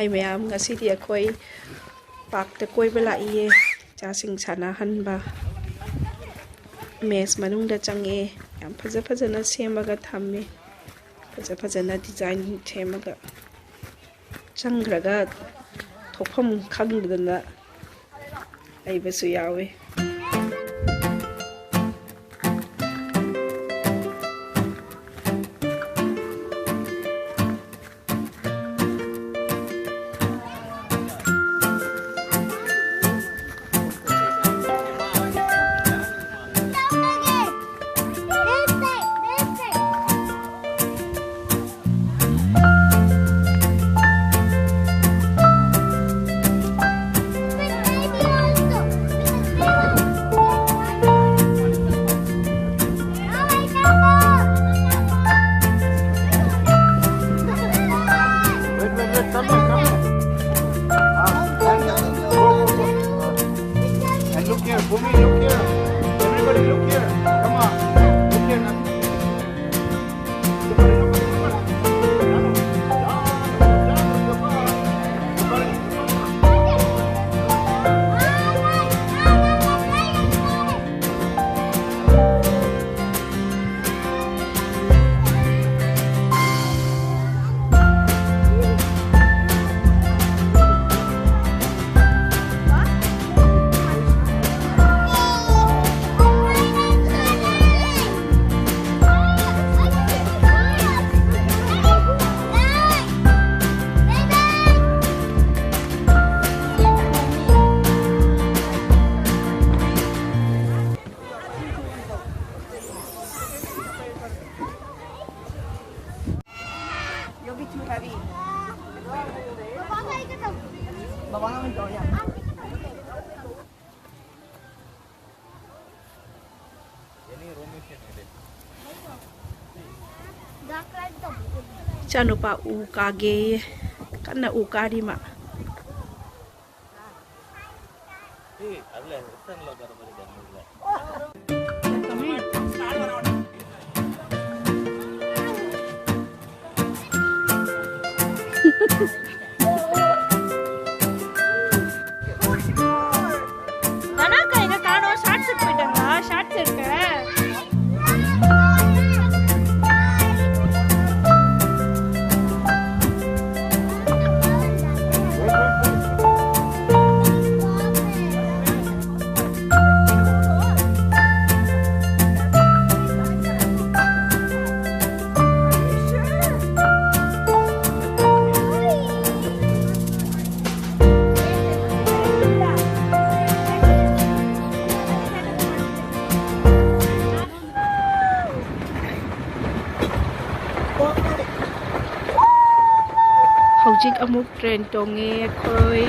Hi ma'am, ngasi di ako'y park ta koiba laiye chasing sanahanba mes manungda change yam phajana semaga thamme phajana design semaga changraga thokpham khangdana aibasu yawe Chanupa ukage kana ukari ma Hojik amuk train tonge koi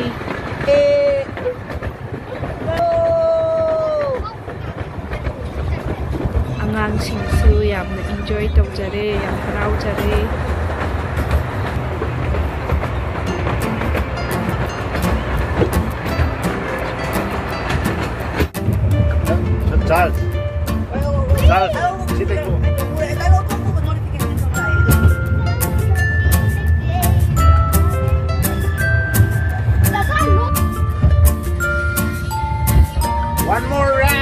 Agnangsing su yamna enjoy tawjare yam haraujare Charles, sit down. One more round.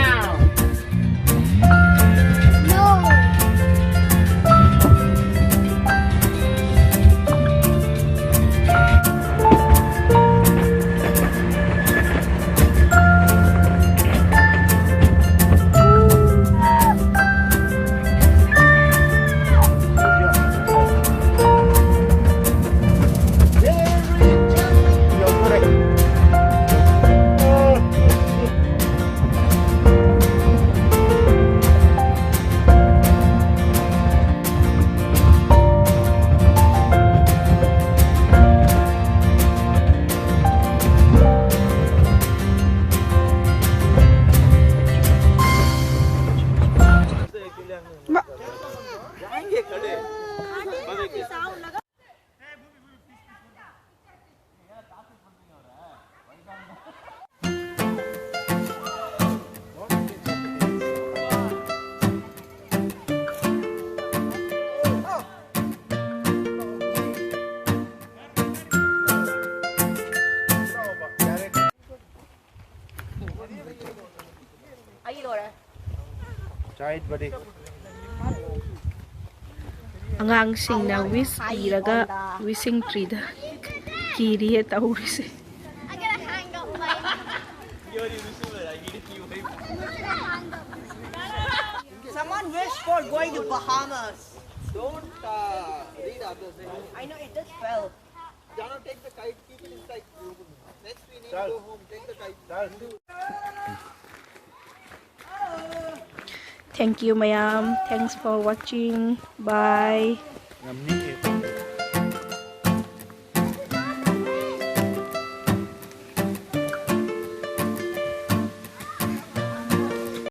Child, buddy. Agnangsing na wish iraga wishing tree da kiriye taurise. I gotta hang up my. Someone wish for going to Bahamas. Don't read others. I know it just fell. Jana, take the kite, keep it inside. Next we need Charles. to go home. Take the kite. Charles. Thank you, Mayam. Thanks for watching. Bye. Namni.